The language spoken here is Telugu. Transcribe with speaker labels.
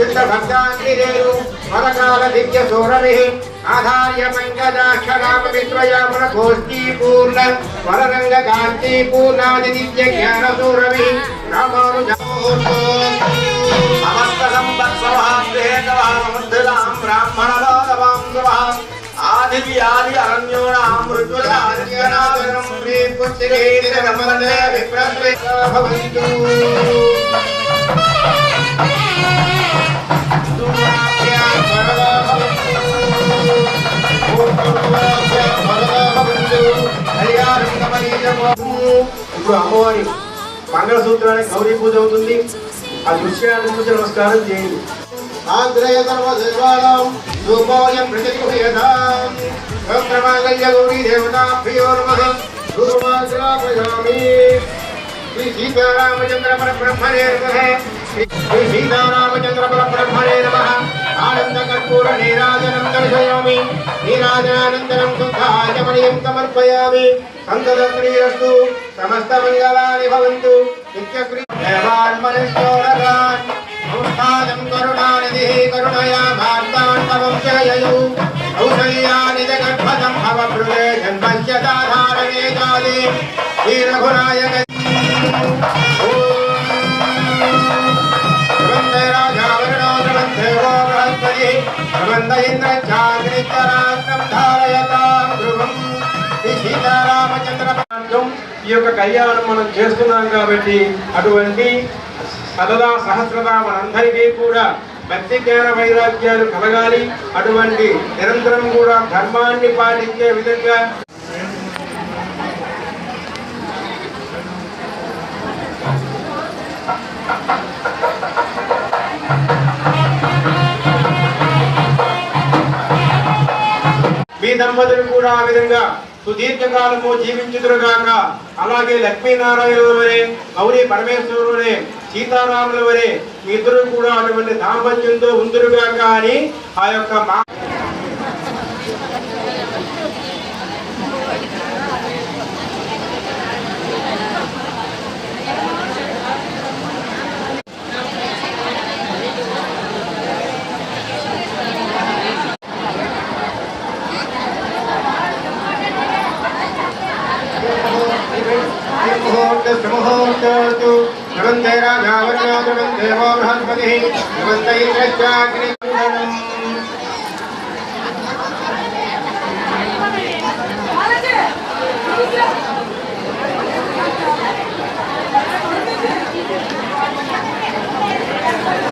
Speaker 1: शुद्ध भक्तांगिरेरु मरकाल दिव्य सोरभिः आधार्य पंकजाक्षराम विद्वयामन गोष्ठी पूर्ण वररंग कांति पूर्णादि दिव्य ज्ञान सोरभिः समस्त संपत्सवहाग्रहेतवाममुद्धलां ब्राह्मणलोकवां आदि व्याधि अरण्योणां मृत्युरादित्यनादनं श्रीपुत्रिकेतिरमन्दे विप्रस्वेता भवन्तु ఇప్పుడు అమ్మవారి మంగళసూత్రానికి గౌరీ పూజ అవుతుంది. ఆ దృశ్యాన్ని చూసి నమస్కారం చేయండి. ఆంధ్రయ సర్వదేవానాం రూపోయం ప్రతిగృహ్యతాం సహస్రమాంగళ్య గౌరీ దేవతాభ్యో నమః. గురువాగ్రాపయామి. శ్రీ సీతారామచంద్ర పరబ్రహ్మణే నమః. శ్రీ సీతారామచంద్ర పరబ్రహ్మణే నమః. ఆనంద కర్పూర నీరాజనం దర్శయామి. నీరాజనానంతరం శుద్ధాచమణీయం సమర్పయామి. సంతతశ్రీరస్తు సమస్త మంగళాని భవంతు. నిత్యశ్రీ దేవాన్మనుష్యోరగాన్ సంస్థానం కరుణానిధిః కరుణయా భార్తాన్ తవంశయయు కౌసల్యాని జగద్భతం భవభృదే జన్మస్య సాధారణే జాతే శ్రీరఘునాయక ధ్రువంతే రాజావరుణో ధ్రువంతే వో బృహస్పతిః ధ్రువంత ఇంద్రశ్చాగ్నిశ్చరాగ్నం ధారయతాం ధ్రువం. శ్రీ సీతారామచంద్ర ఈ యొక్క కళ్యాణం మనం చేస్తున్నాం కాబట్టి అటువంటి సదదా సహస్రదా మనందరికీ కూడా భక్తి జ్ఞాన వైరాగ్యాలు కలగాలి. అటువంటి నిరంతరం కూడా ధర్మాన్ని పాటించే విధంగా మీ దంపతులు కూడా ఆ విధంగా సుదీర్ఘకాలము జీవించుదురుగాక. అలాగే లక్ష్మీనారాయణుల వరే గౌరీ పరమేశ్వరుల వరే సీతారాముల వరే మీ ఇద్దరు కూడా అటువంటి దాంపత్యంతో ఉందురుగాక అని ఆ యొక్క ధ్రువంతే రాజావరుణో ధ్రువంతే వో బృహస్పతిః ధ్రువంత ఇంద్రశ్చాగ్నిశ్చరాగ్నం